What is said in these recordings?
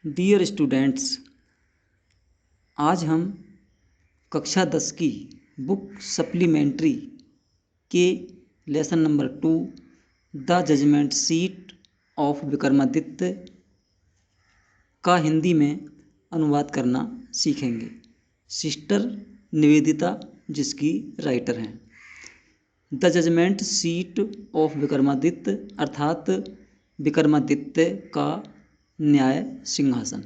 Dear students, आज हम कक्षा 10 की बुक सप्लीमेंट्री के lesson number 2 the judgement seat of Vikramaditya का हिंदी में अनुवाद करना सीखेंगे। सिस्टर निवेदिता जिसकी राइटर हैं। The judgement seat of Vikramaditya अर्थात विक्रमादित्य का न्याय सिंहासन।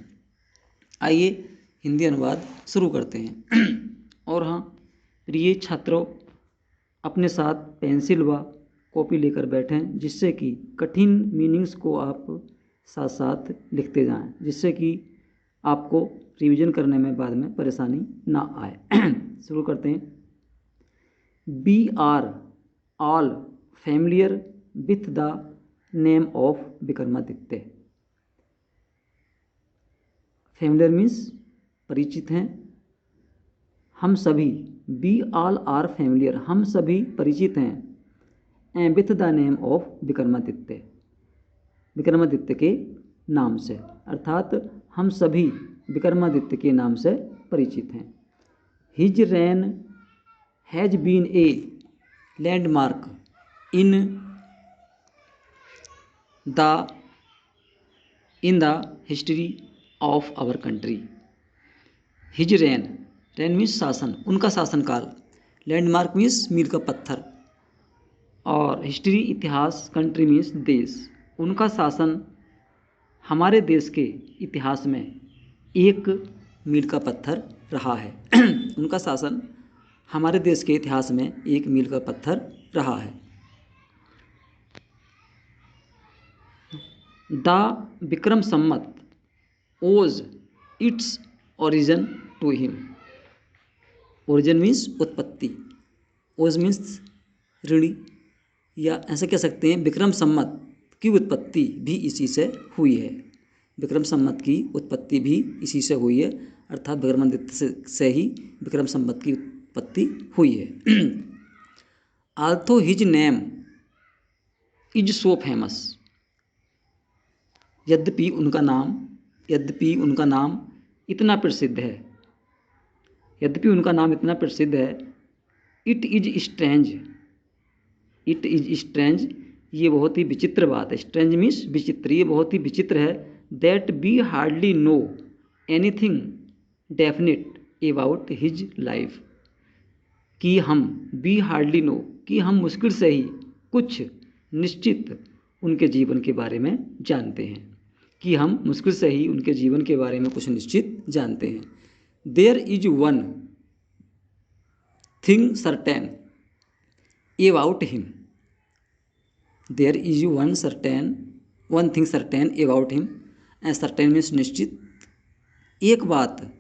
आइए हिंदी अनुवाद शुरू करते हैं। और हाँ, प्रिय छात्रों, अपने साथ पेंसिल व कॉपी लेकर बैठें, जिससे कि कठिन मीनिंग्स को आप साथ साथ लिखते जाएं, जिससे कि आपको रिवीजन करने में बाद में परेशानी ना आए। शुरू करते हैं। We are all familiar with the name of Vikramaditya. Familiar means परिचित हैं। हम सभी, वी ऑल आर फैमिलियर, हम सभी परिचित हैं with the name of Vikramaditya, Vikramaditya के नाम से, अर्थात हम सभी विक्रमादित्य के नाम से परिचित हैं। His reign has been a landmark in the history of our country. His reign, reign means शासन, उनका शासनकाल, लैंडमार्क मीन्स मील का पत्थर, और हिस्ट्री इतिहास, कंट्री मीन्स देश, उनका शासन हमारे देश के इतिहास में एक मील का पत्थर रहा है। उनका शासन हमारे देश के इतिहास में एक मील का पत्थर रहा है। The Vikram Samvat owes its origin to him. Origin means उत्पत्ति, ओज मीन्स ऋणी, या ऐसा कह सकते हैं विक्रम संवत की उत्पत्ति भी इसी से हुई है। विक्रम संवत की उत्पत्ति भी इसी से हुई है, अर्थात विक्रमादित्य से ही विक्रम संवत की उत्पत्ति हुई है। Although his name is so famous, यद्यपि उनका नाम इतना प्रसिद्ध है, यद्यपि उनका नाम इतना प्रसिद्ध है। It is strange, it is strange, ये बहुत ही विचित्र बात है। स्ट्रेंज मीन्स विचित्र, ये बहुत ही विचित्र है। That we hardly know anything definite about his life, कि हम, वी हार्डली नो, कि हम मुश्किल से ही कुछ निश्चित उनके जीवन के बारे में जानते हैं, कि हम मुश्किल से ही उनके जीवन के बारे में कुछ निश्चित जानते हैं। There is one thing certain about him, there is one thing certain about him, certain means निश्चित, एक बात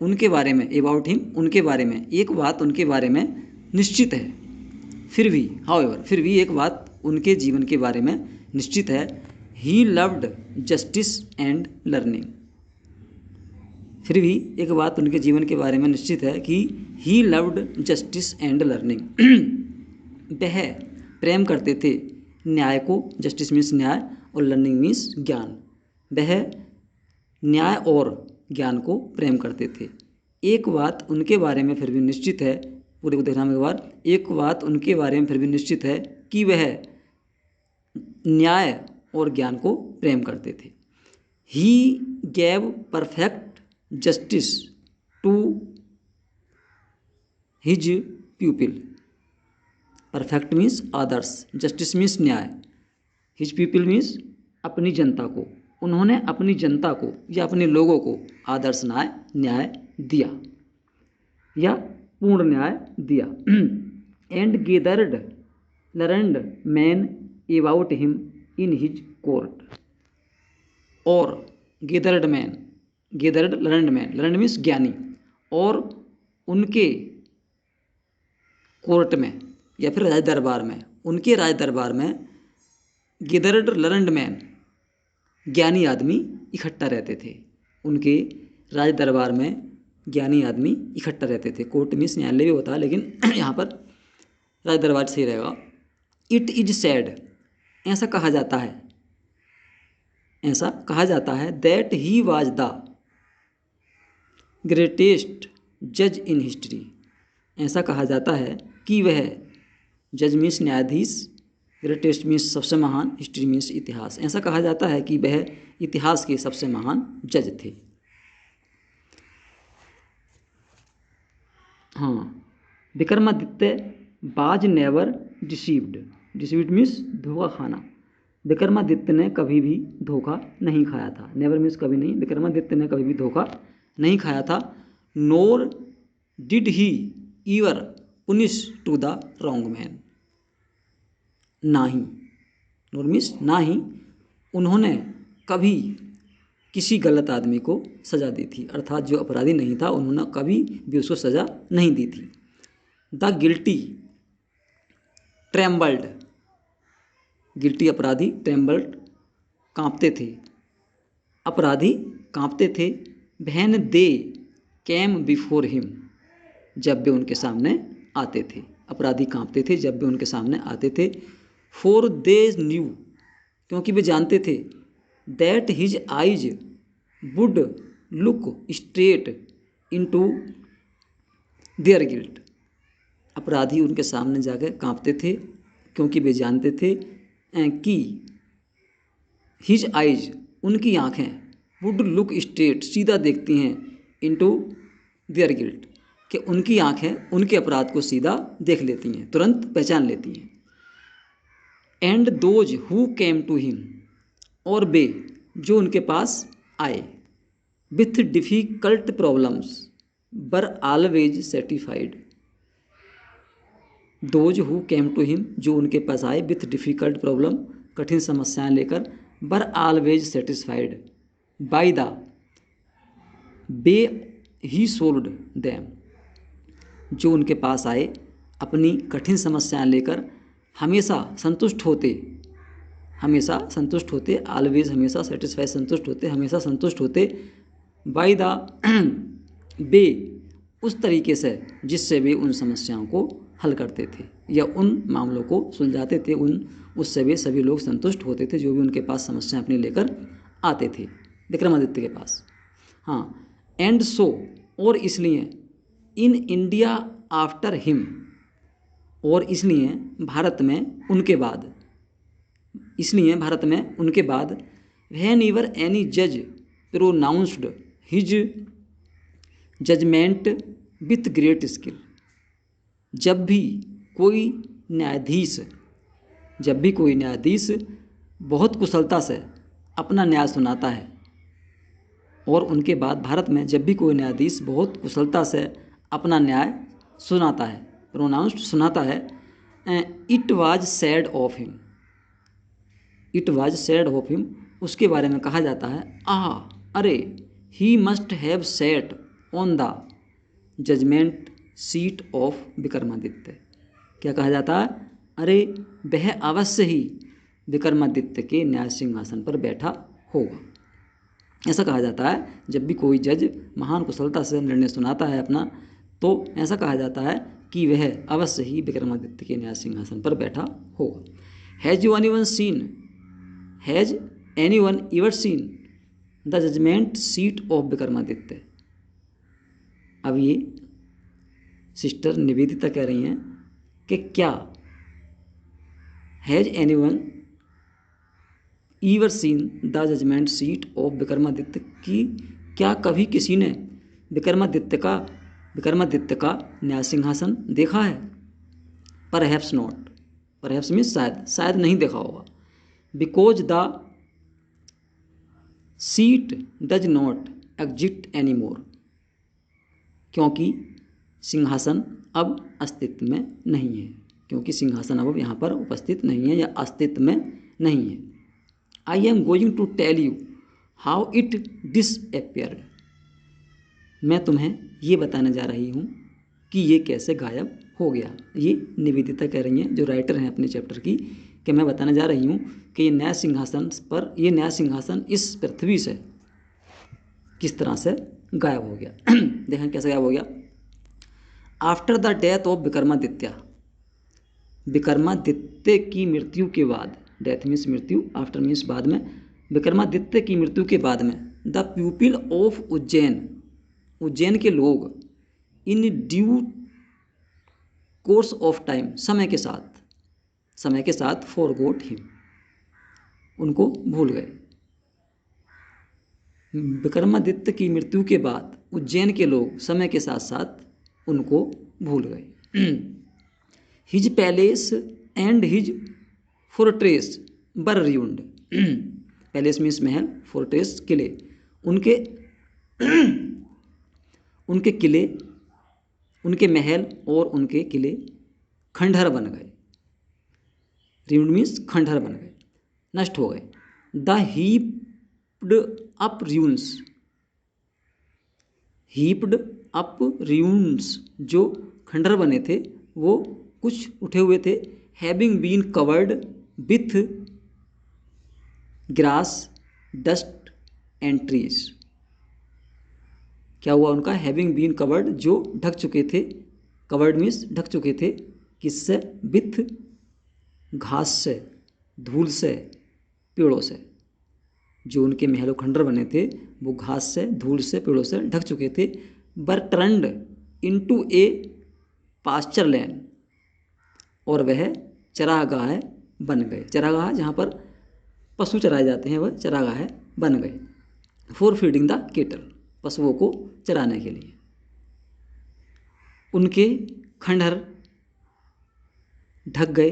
उनके बारे में, अबाउट हिम उनके बारे में, एक बात उनके बारे में निश्चित है। फिर भी, हाउएवर, फिर भी एक बात उनके जीवन के बारे में निश्चित है। He loved justice and learning, फिर भी एक बात उनके जीवन के बारे में निश्चित है कि he loved justice and learning, वह प्रेम करते थे न्याय को, जस्टिस मीन्स न्याय और लर्निंग मीन्स ज्ञान, वह न्याय और ज्ञान को प्रेम करते थे। एक बात उनके बारे में फिर भी निश्चित है, पूरे को देखना एक बार, एक बात उनके बारे में फिर भी निश्चित है कि वह न्याय और ज्ञान को प्रेम करते थे। He gave perfect justice to his people, perfect means आदर्श, जस्टिस मीन्स न्याय, हिज पीपल मीन्स अपनी जनता को, उन्होंने अपनी जनता को या अपने लोगों को आदर्श न्याय दिया या पूर्ण न्याय दिया। And gathered learned man about him in his court, और gathered man, gathered learned man, learned means ज्ञानी, और उनके कोर्ट में या फिर राज दरबार में, उनके राज दरबार में गेदर्ड लर्नड मैन, ज्ञानी आदमी इकट्ठा रहते थे। उनके राज दरबार में ज्ञानी आदमी इकट्ठा रहते थे। कोर्ट मीन्स न्यायालय भी होता है, लेकिन यहाँ पर राज दरबार सही रहेगा। इट इज सैड, ऐसा कहा जाता है, ऐसा कहा जाता है that he was the greatest जज इन हिस्ट्री। ऐसा कहा जाता है कि वह, जज मीन्स न्यायाधीश, ग्रेटेस्ट मीन्स सबसे महान, हिस्ट्री मीन्स इतिहास। ऐसा कहा जाता है कि वह इतिहास के सबसे महान जज थे। हाँ, विक्रमादित्य बाज नेवर डिसीव्ड। डिसीव्ड मीन्स धोखा खाना। विक्रमादित्य ने कभी भी धोखा नहीं खाया था। नेवर मीन्स कभी नहीं, विक्रमादित्य ने कभी भी धोखा नहीं खाया था। Nor did he ever punish to the wrong man. ना ही, नोर मीन्स ना ही, उन्होंने कभी किसी गलत आदमी को सज़ा दी थी, अर्थात जो अपराधी नहीं था उन्होंने कभी भी उसको सज़ा नहीं दी थी। The guilty trembled. गिल्टी अपराधी, ट्रेम्बल्ड कांपते थे, अपराधी कांपते थे। When they came before him. जब वे उनके सामने आते थे, अपराधी कांपते थे जब वे उनके सामने आते थे। फॉर दे न्यू, क्योंकि वे जानते थे, that his eyes would look straight into their guilt. अपराधी उनके सामने जाकर कांपते थे क्योंकि वे जानते थे कि हिज आइज, उनकी आँखें, वुड लुक स्ट्रेट, सीधा देखती हैं, इनटू देयर गिल्ट, कि उनकी आँखें उनके अपराध को सीधा देख लेती हैं, तुरंत पहचान लेती हैं। And those who came to him, और वे जो उनके पास आए, with difficult problems were always satisfied. Those who came to him, जो उनके पास आए, विथ डिफ़िकल्ट प्रॉब्लम, कठिन समस्याएं लेकर, वर always satisfied by the way he sold them. जो उनके पास आए अपनी कठिन समस्याएं लेकर हमेशा संतुष्ट होते, हमेशा संतुष्ट होते, ऑलवेज हमेशा, सेटिस्फाई संतुष्ट होते, हमेशा संतुष्ट होते, बाय द वे उस तरीके से जिससे वे उन समस्याओं को हल करते थे या उन मामलों को सुलझाते थे, उससे वे सभी लोग संतुष्ट होते थे जो भी उनके पास समस्याएं अपनी लेकर आते थे विक्रमादित्य के पास। हाँ, एंड सो, और इसलिए, इन इंडिया आफ्टर हिम, और इसलिए भारत में उनके बाद, इसलिए भारत में उनके बाद, व्हेन एवर एनी जज pronounced his judgement with great skill. जब भी कोई न्यायाधीश, जब भी कोई न्यायाधीश बहुत कुशलता से अपना न्याय सुनाता है, और उनके बाद भारत में जब भी कोई न्यायाधीश बहुत कुशलता से अपना न्याय सुनाता है, प्रोनाउंस्ड सुनाता है, it was said of him, it was said of him, उसके बारे में कहा जाता है, अरे, he must have sat on the judgement seat of Vikramaditya. क्या कहा जाता है? अरे, वह अवश्य ही विक्रमादित्य के न्याय सिंहासन पर बैठा होगा। ऐसा कहा जाता है जब भी कोई जज महान कुशलता से निर्णय सुनाता है अपना, तो ऐसा कहा जाता है कि वह अवश्य ही विक्रमादित्य के न्याय सिंहासन पर बैठा होगा। Has anyone ever seen the judgement seat of Vikramaditya. अब ये सिस्टर निवेदिता कह रही हैं कि क्या has anyone ever seen the judgement seat of Vikramaditya, की क्या कभी किसी ने विक्रमादित्य का न्याय सिंहासन देखा है? परहैप्स नॉट, परहैप्स मीन्स शायद नहीं देखा होगा। Because the seat does not exist any more, क्योंकि सिंहासन अब अस्तित्व में नहीं है, क्योंकि सिंहासन अब यहाँ पर उपस्थित नहीं है या अस्तित्व में नहीं है। I am going to tell you how it disappeared. मैं तुम्हें ये बताने जा रही हूँ कि ये कैसे गायब हो गया। ये निवेदिता कह रही हैं जो राइटर हैं अपने चैप्टर की, कि मैं बताने जा रही हूँ कि ये न्याय सिंहासन इस पृथ्वी से किस तरह से गायब हो गया। देखें कैसे गायब हो गया। After the death of Vikramaditya, Vikramaditya की मृत्यु के बाद, डेथ मीन्स मृत्यु, आफ्टर मीन्स बाद में, विक्रमादित्य की मृत्यु के बाद में द पीपल ऑफ उज्जैन के लोग in due course of time समय के साथ फॉरगॉट हिम, उनको भूल गए। विक्रमादित्य की मृत्यु के बाद उज्जैन के लोग समय के साथ साथ उनको भूल गए। His palace and his fortress were ruined. Palace means महल, फोर्ट्रेस किले, उनके उनके किले, उनके महल और उनके किले खंडहर बन गए। रियून्ड मीन्स खंडहर बन गए, नष्ट हो गए। The heaped up ruins, heaped up ruins, जो खंडहर बने थे वो कुछ उठे हुए थे। Having been covered with grass dust and trees, क्या हुआ उनका? हैविंग बीन कवर्ड, जो ढक चुके थे, कवर्ड मीन्स ढक चुके थे, किससे? विथ घास से, धूल से, पेड़ों से। जो उनके महलों खंडर बने थे वो घास से, धूल से, पेड़ों से ढक चुके थे। वर टर्न्ड इनटू ए पास्चर लैंड, और वह चरागाह बन गए। चरागाह जहाँ पर पशु चराए जाते हैं वह चरागाह बन गए। फॉर फीडिंग द केटल, पशुओं को चराने के लिए। उनके खंडहर ढक गए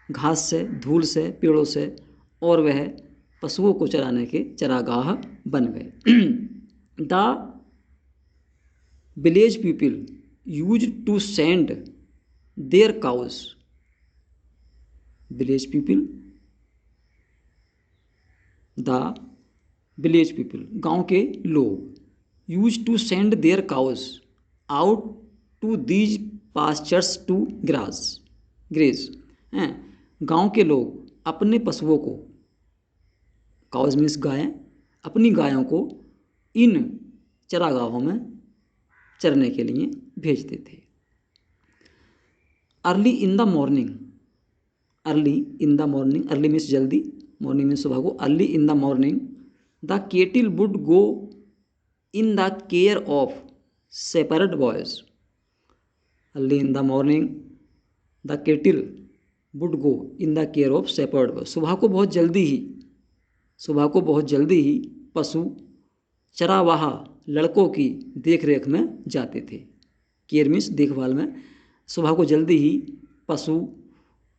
घास से, धूल से, पेड़ों से, और वह पशुओं को चराने के चरागाह बन गए। The village people use to send their cows, village people, the village people, गांव के लोग, use to send their cows out to these pastures to graze हैं। गांव के लोग अपने पशुओं को, काउज मीन्स गायें, अपनी गायों को इन चरागाहों में चरने के लिए भेजते थे। Early in the morning, early in the morning, early means जल्दी, मॉर्निंग मीन्स सुबह को। Early in the morning the kettle would go in the care of separate boys. Early in the morning the kettle would go in the care of separate boys, सुबह को बहुत जल्दी ही पशु चरावाहा लड़कों की देखरेख में जाते थे। केयर मीन्स देखभाल में। सुबह को जल्दी ही पशु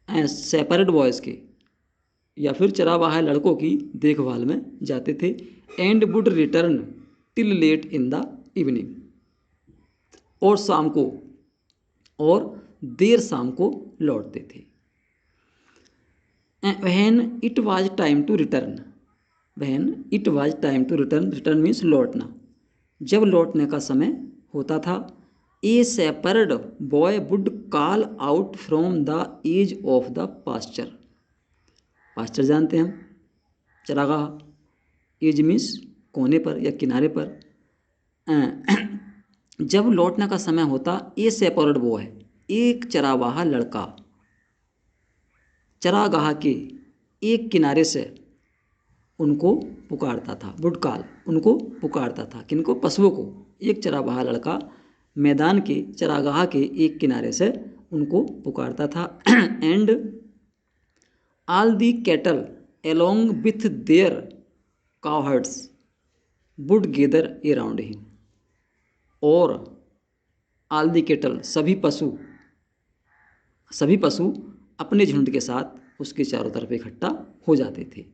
सेपरेट बॉयज़ के या फिर चरावाहा लड़कों की देखभाल में जाते थे। And would return till late in the evening, और देर शाम को लौटते थे। When it was time to return, return means लौटना, जब लौटने का समय होता था, a shepherd boy would call out from the edge of the pasture, pasture जानते हैं हम, चरागाह, एज मीन्स कोने पर या किनारे पर। जब लौटने का समय होता, ए सेपरेड बॉय, एक चरावाहा लड़का चरागाह के एक किनारे से उनको पुकारता था। वुड कॉल, उनको पुकारता था, किनको? पशुओं को। एक चरावाहा लड़का मैदान के चरागाह के एक किनारे से उनको पुकारता था। And all the cattle along with their cowherds would gather around him, और ऑल दी कैटल, सभी पशु अपने झुंड के साथ उसके चारों तरफ इकट्ठा हो जाते थे।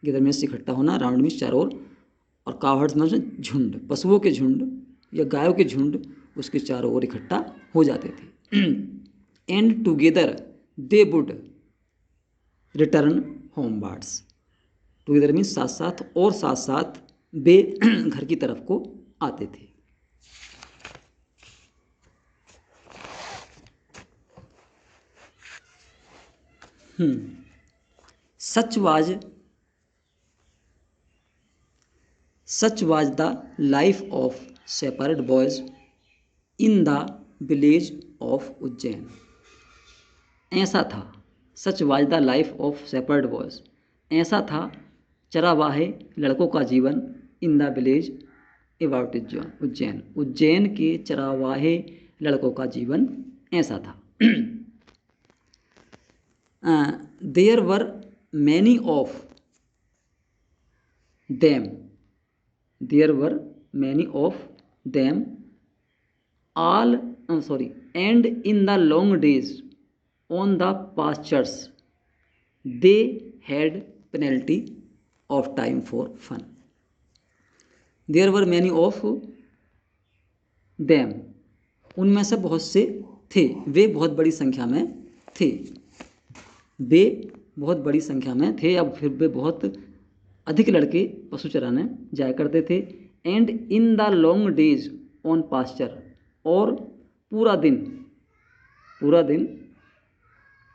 गेदर मीन्स इकट्ठा होना, राउंड मीन्स चारों ओर, और कावहर्ड्स मीन्स झुंड, पशुओं के झुंड या गायों के झुंड उसके चारों ओर इकट्ठा हो जाते थे। And together they would return homewards, together means साथ साथ, और साथ साथ वे घर की तरफ को आते थे। Such was the life of shepherd boys in the village of Ujjain. ऐसा था, such was the life of shepherd boys, ऐसा था चरावाहे लड़कों का जीवन in the village about Ujjain. Ujjain के चरावाहे लड़कों का जीवन ऐसा था। There were many of them, there were many of them all sorry and in the long days on the pastures they had plenty of time for fun। there were many of them, उनमें से बहुत से थे, वे बहुत बड़ी संख्या में थे, वे बहुत बड़ी संख्या में थे या फिर वे बहुत अधिक लड़के पशु चराने जाया करते थे। And in the long days on pasture, और पूरा दिन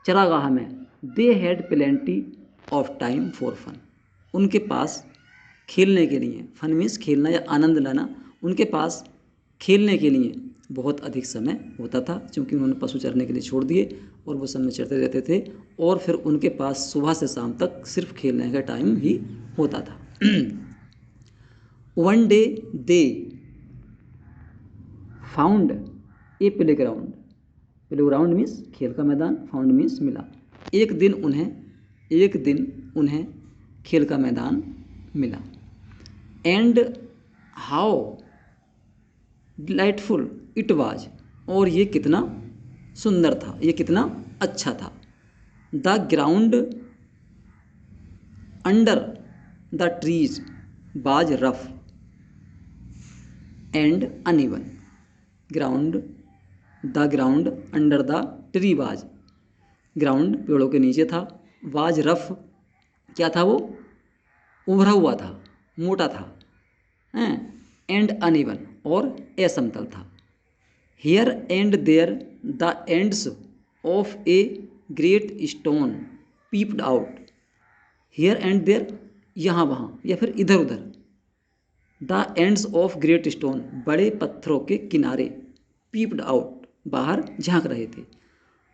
चरागाह में। They had plenty of time for fun, उनके पास खेलने के लिए, फन मीन्स खेलना या आनंद लेना, उनके पास खेलने के लिए बहुत अधिक समय होता था, क्योंकि उन्होंने पशु चरने के लिए छोड़ दिए और वो समय चरते रहते थे, और फिर उनके पास सुबह से शाम तक सिर्फ खेलने का टाइम ही होता था। One day they found a playground, playground means खेल का मैदान, फाउंड मीन्स मिला। एक दिन उन्हें खेल का मैदान मिला। And how delightful it was, और ये कितना सुंदर था, ये कितना अच्छा था। The ground under the trees was rough and uneven, the ground under the tree was, ground पेड़ों के नीचे था, वाज रफ क्या था, वो उभरा हुआ था, मोटा था, एंड अनइवन और असमतल था। Here and there the ends of a great stone peeped out, here and there यहाँ वहाँ या फिर इधर उधर, the ends of great stone बड़े पत्थरों के किनारे, पीप्ड आउट बाहर झांक रहे थे।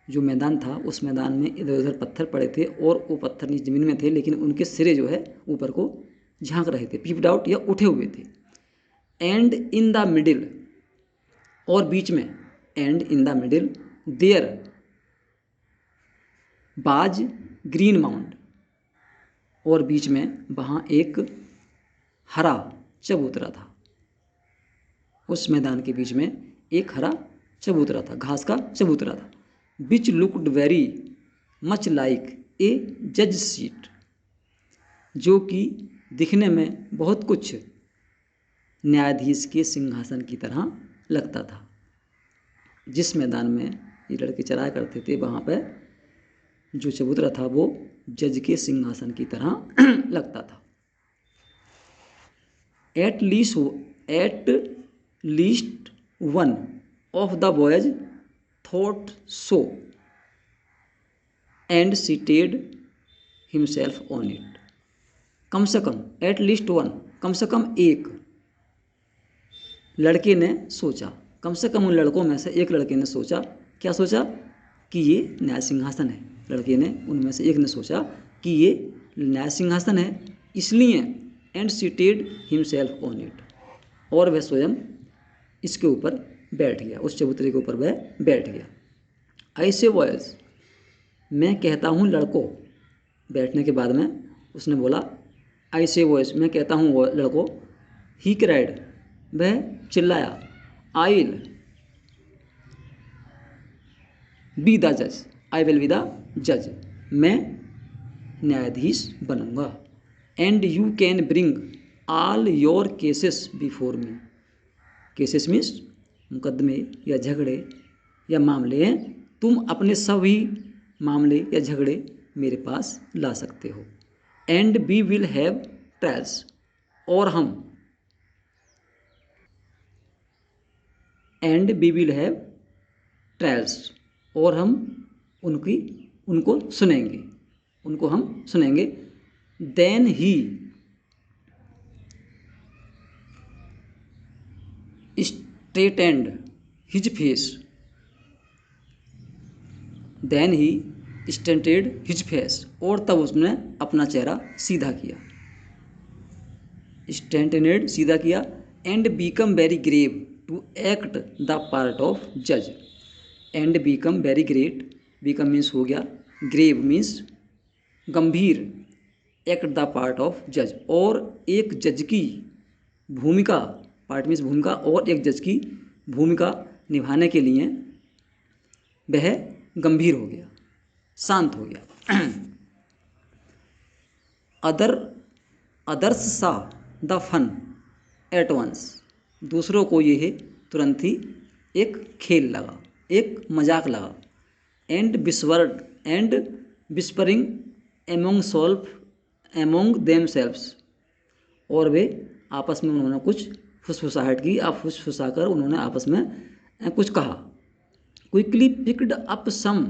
जो मैदान था उस मैदान में इधर उधर पत्थर पड़े थे और वो पत्थर नीचे ज़मीन में थे, लेकिन उनके सिरे जो है ऊपर को झांक रहे थे, पीप्ड आउट या उठे हुए थे। एंड इन द मिडिल, और बीच में, and in the middle there was green mound, और बीच में वहाँ एक हरा चबूतरा था, उस मैदान के बीच में एक हरा चबूतरा था, घास का चबूतरा था। Which looked very much like a जज सीट, जो कि दिखने में बहुत कुछ न्यायाधीश के सिंहासन की तरह लगता था। जिस मैदान में ये लड़के चराया करते थे वहाँ पर जो चबूतरा था वो जज के सिंहासन की तरह लगता था। At least one of the boys thought so and seated himself on it, कम से कम, एट लीस्ट वन, कम से कम एक लड़के ने सोचा, कम से कम उन लड़कों में से एक लड़के ने सोचा, क्या सोचा, कि ये न्याय सिंहासन है। लड़के ने उनमें से एक ने सोचा कि ये न्याय सिंहासन है, इसलिए and seated himself on it, और वह स्वयं इसके ऊपर बैठ गया, उस चबूतरे के ऊपर वह बैठ गया। ऐसे बॉयज, मैं कहता हूँ लड़कों, बैठने के बाद में उसने बोला ऐसे बॉयज, मैं कहता हूँ लड़कों। ही क्राइड, वह चिल्लाया, आई बी द जज, आई विल बी द जज, मैं न्यायाधीश बनूंगा। And you can bring all your cases before me, cases means मुकदमे या झगड़े या मामले हैं, तुम अपने सभी मामले या झगड़े मेरे पास ला सकते हो। And we will have trials, और हम, and we will have trials, और हम उनको सुनेंगे, उनको हम सुनेंगे। Then he straightened his face, then he straightened his face, और तब उसने अपना चेहरा सीधा किया। स्टैंटनेड सीधा किया, and become very grave to act the part of जज। And become very great, become means हो गया, ग्रेव मीन्स गंभीर, एक्ट द पार्ट ऑफ जज, और एक जज की भूमिका, पार्ट मीन्स भूमिका, और एक जज की भूमिका निभाने के लिए वह गंभीर हो गया, शांत हो गया। अदर्स सा द फन एट वंस, दूसरों को यह तुरंत ही एक खेल लगा, एक मजाक लगा। And whispering among them selves, और वे आपस में उन्होंने कुछ फुसफुसाहट की, आप फुसफुसा कर उन्होंने आपस में कुछ कहा। Quickly picked up some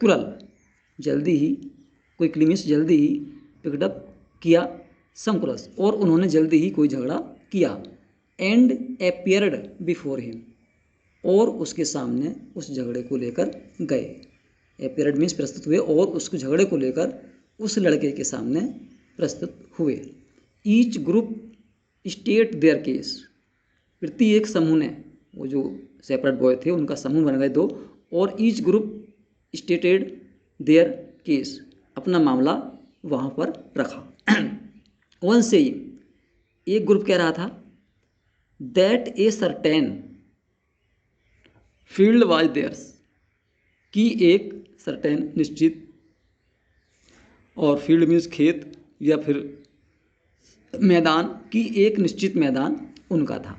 quarrel, जल्दी ही, क्विकली मीन्स जल्दी ही, पिक्ड अप किया, सम कुरल्स, और उन्होंने जल्दी ही कोई झगड़ा किया। एंड अपीयर्ड बिफोर हिम, और उसके सामने उस झगड़े को लेकर गए। अपीयर्ड मीन्स प्रस्तुत हुए, और उसके झगड़े को लेकर उस लड़के के सामने प्रस्तुत हुए। Each group state there case, प्रत्येक समूह ने, वो जो सेपरेट बॉय थे उनका समूह बन गए दो, और each group stated there case, अपना मामला वहाँ पर रखा। वन से एक ग्रुप कह रहा था that a certain field was theirs, कि एक सर्टेन निश्चित, और फील्ड मीन्स खेत या फिर मैदान, की एक निश्चित मैदान उनका था।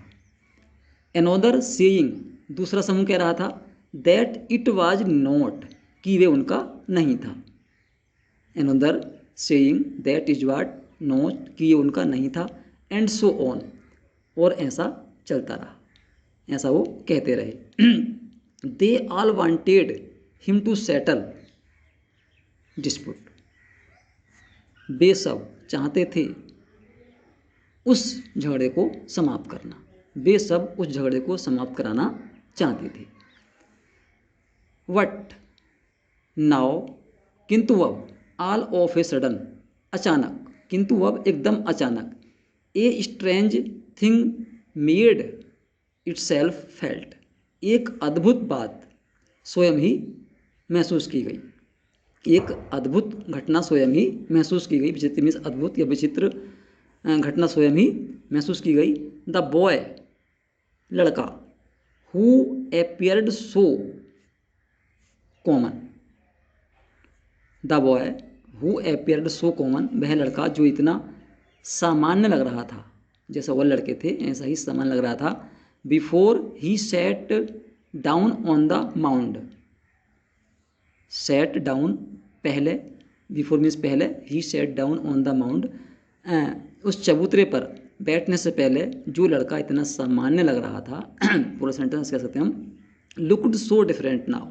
एनोदर सेइंग, दूसरा समूह कह रहा था दैट इट वाज नॉट, कि वे उनका नहीं था। Another saying that is what not, कि ये उनका नहीं था। एंड सो ऑन, और ऐसा चलता रहा, ऐसा वो कहते रहे। They all wanted him to settle dispute, वे सब चाहते थे उस झगड़े को समाप्त करना, वे सब उस झगड़े को समाप्त कराना चाहते थे। वट नाउ, किंतु अब, ऑल ऑफ ए सडन, अचानक, किंतु अब एकदम अचानक, a strange thing made itself felt, एक अद्भुत बात स्वयं ही महसूस की गई, एक अद्भुत घटना स्वयं ही महसूस की गई। विचित्र मीन्स अद्भुत या विचित्र घटना स्वयं ही महसूस की गई। द बॉय, लड़का, who appeared so common, the boy who appeared so common, वह लड़का जो इतना सामान्य लग रहा था, जैसा वह लड़के थे ऐसा ही सामान्य लग रहा था। Before he set down on the mound, set down पहले, बिफोर मीन्स पहले, he set down on the mound, उस चबूतरे पर बैठने से पहले जो लड़का इतना सामान्य लग रहा था, पूरा सेंटेंस कह सकते हैं हम, लुक्ड सो डिफरेंट नाउ,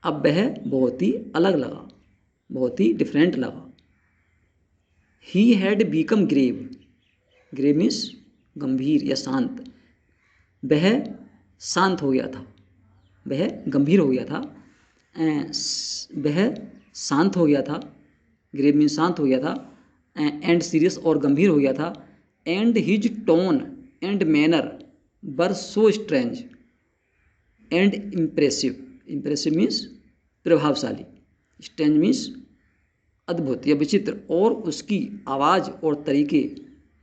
अब वह बहुत ही अलग लगा, बहुत ही डिफरेंट लगा। He had become grave, grave means गंभीर या शांत, वह शांत हो गया था, वह गंभीर हो गया था, वह शांत हो गया था, ग्रेव मीन्स शांत हो गया था, एंड सीरियस और गंभीर हो गया था। And his tone and manner were so strange and impressive, impressive means प्रभावशाली, स्ट्रेंज मीन्स अद्भुत या विचित्र, और उसकी आवाज़ और तरीके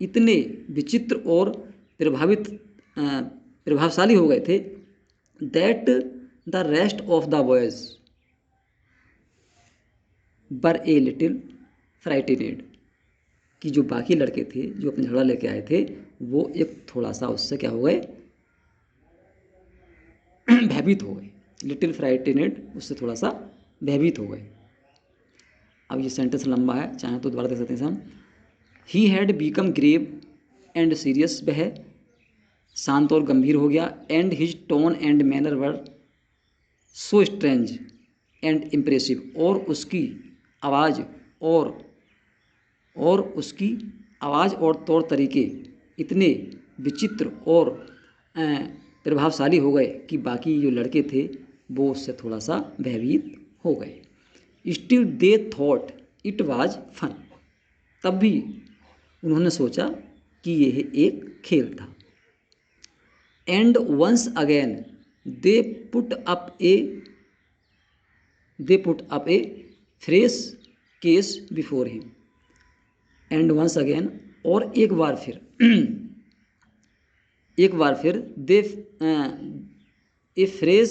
इतने विचित्र और प्रभावशाली हो गए थे। That the rest of the boys were a little frightened, कि जो बाकी लड़के थे जो अपने झगड़ा लेके आए थे वो एक थोड़ा सा उससे क्या हो गए, भयभीत हो गए। लिटिल फ्राइटेड, उससे थोड़ा सा भयभीत हो गए। अब ये सेंटेंस लंबा है, चाहे तो दोबारा देख सकते हैं हम। He had become grave and serious, वह शांत और गंभीर हो गया। And his tone and manner were so strange and impressive, और उसकी आवाज़ और तौर तरीके इतने विचित्र और प्रभावशाली हो गए कि बाकी जो लड़के थे वो उससे थोड़ा सा भयभीत हो गए। Still they thought it was fun, तब भी उन्होंने सोचा कि यह एक खेल था। And once again they put up a fresh case before him. And once again, और एक बार फिर they a fresh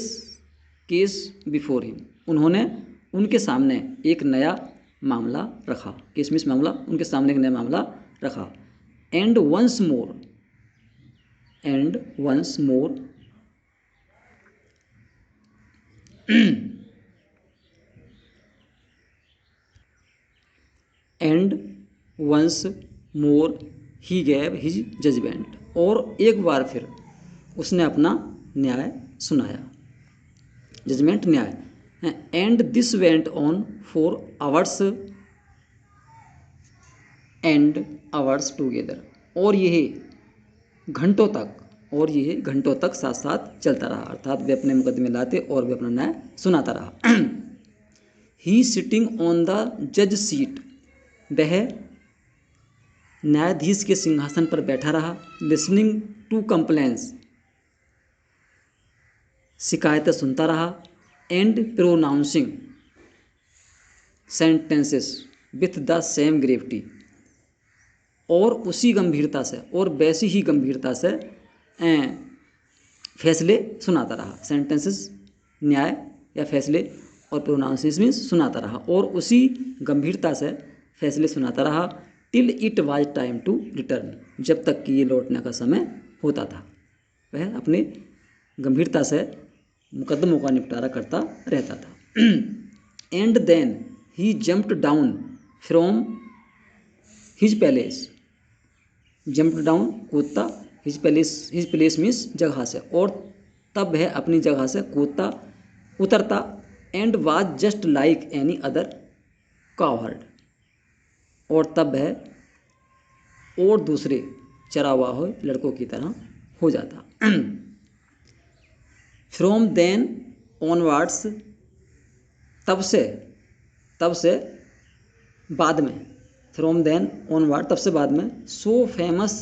case before him, उन्होंने उनके सामने एक नया मामला रखा। किसमिस मामला, उनके सामने एक नया मामला रखा। And once more and once more he gave his judgment, और एक बार फिर उसने अपना न्याय सुनाया, जजमेंट न्याय। And this went on for hours together, और यह घंटों तक साथ साथ चलता रहा, अर्थात वे अपने मुकदमे लाते और वे अपना न्याय सुनाता रहा। ही सिटिंग ऑन द जज सीट, वह न्यायाधीश के सिंहासन पर बैठा रहा। लिसनिंग टू कंप्लेंट्स, शिकायतें सुनता रहा। And pronouncing sentences with the same gravity, और उसी गंभीरता से और वैसी ही गंभीरता से फैसले सुनाता रहा। सेंटेंसेस न्याय या फैसले, और प्रोनाउंसिएशन मीन्स सुनाता रहा, और उसी गंभीरता से फैसले सुनाता रहा। Till it was time to return, जब तक कि ये लौटने का समय होता था। वह अपनी गंभीरता से मुकदमों का निपटारा करता रहता था। And then he jumped down from his palace, jumped down कूदता, हिज प्लेस मीन्स जगह से, और तब वह अपनी जगह से कूदता उतरता। And was just like any other coward, और तब वह और दूसरे चरावाह लड़कों की तरह हो जाता। फ्रॉम देन ऑनवर्ड्स, तब से बाद में, फ्रॉम देन ऑनवर्ड, तब से बाद में। So famous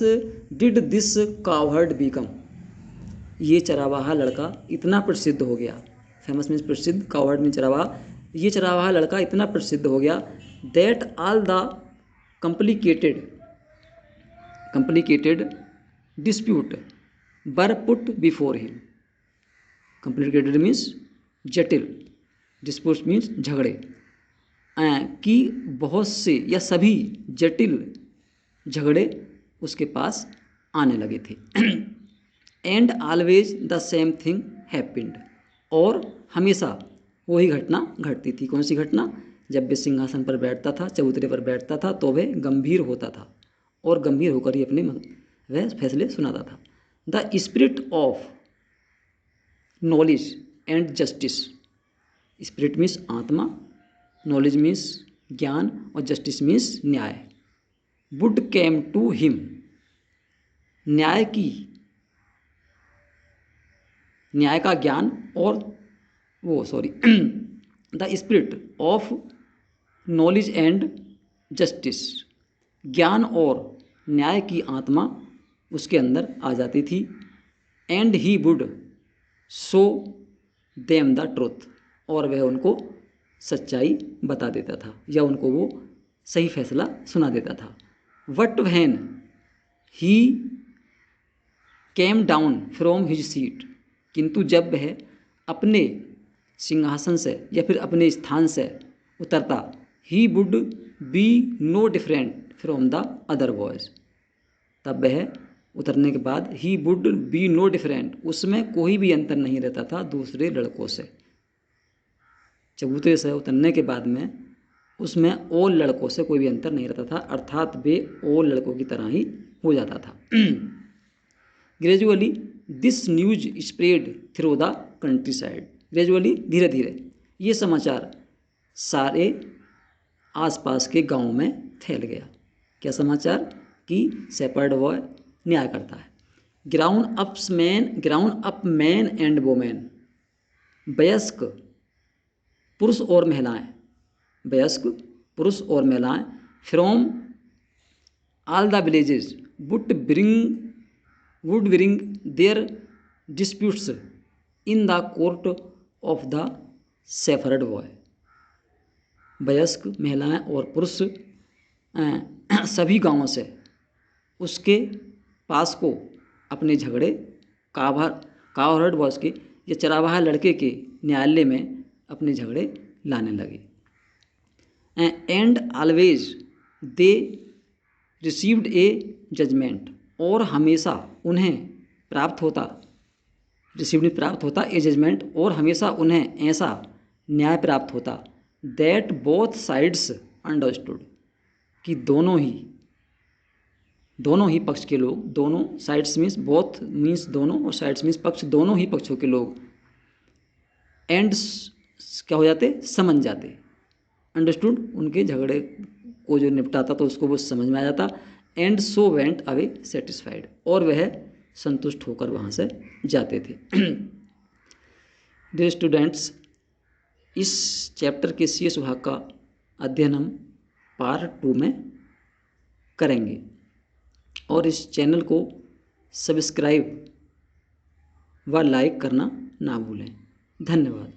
did this coward become, ये चरावाहा लड़का इतना प्रसिद्ध हो गया। फेमस मीन्स प्रसिद्ध, कावर्ड मीन्स चरावाहा। ये चरावाहा लड़का इतना प्रसिद्ध हो गया। That all the complicated dispute were put before him। complicated means जटिल, dispute मीन्स झगड़े, कि बहुत से या सभी जटिल झगड़े उसके पास आने लगे थे। And always the same thing happened, और हमेशा वही घटना घटती थी। कौन सी घटना? जब वे सिंहासन पर बैठता था, चबूतरे पर बैठता था, तो वह गंभीर होता था, और गंभीर होकर ही अपने वह फैसले सुनाता था। The spirit of knowledge and justice, spirit means आत्मा, नॉलेज मीन्स ज्ञान, और जस्टिस मीन्स न्याय। वुड केम टू हिम, न्याय का ज्ञान, और the spirit of knowledge and justice, ज्ञान और न्याय की आत्मा उसके अंदर आ जाती थी। And he would show them the truth, और वह उनको सच्चाई बता देता था, या उनको वो सही फैसला सुना देता था। But when he came down from his seat, किंतु जब वह अपने सिंहासन से या फिर अपने स्थान से उतरता, he would be no different from the other boys, तब वह उतरने के बाद he would be no different, उसमें कोई भी अंतर नहीं रहता था दूसरे लड़कों से। चबूतरे से उतरने के बाद में उसमें और लड़कों से कोई भी अंतर नहीं रहता था, अर्थात वे और लड़कों की तरह ही हो जाता था। Gradually this news spread through the country side, gradually धीरे धीरे ये समाचार सारे आसपास के गांव में फैल गया। क्या समाचार? कि शेपर्ड बॉय न्याय करता है। Ground up man and women, वयस्क पुरुष और महिलाएं, from all the villages would bring their disputes in the court of the shepherd boy. वयस्क महिलाएं और पुरुष सभी गांवों से उसके पास को अपने झगड़े कावहर्ड बॉयज के या चरावाहा लड़के के न्यायालय में अपने झगड़े लाने लगे। And always they received a judgment, और हमेशा उन्हें प्राप्त होता ए जजमेंट, और हमेशा उन्हें ऐसा न्याय प्राप्त होता दैट बोथ साइड्स अंडरस्टूड, कि दोनों ही पक्ष के लोग, दोनों साइड्स मीन्स बोथ मीन्स दोनों और साइड्स मीन्स पक्ष, दोनों ही पक्षों के लोग एंड क्या हो जाते, समझ जाते। अंडरस्टूड उनके झगड़े को जो निपटाता तो उसको वो समझ में आ जाता। And so went away satisfied, और वह संतुष्ट होकर वहाँ से जाते थे। डियर स्टूडेंट्स, इस चैप्टर के शेष भाग का अध्ययन हम पार्ट 2 में करेंगे, और इस चैनल को सब्सक्राइब व लाइक करना ना भूलें। धन्यवाद।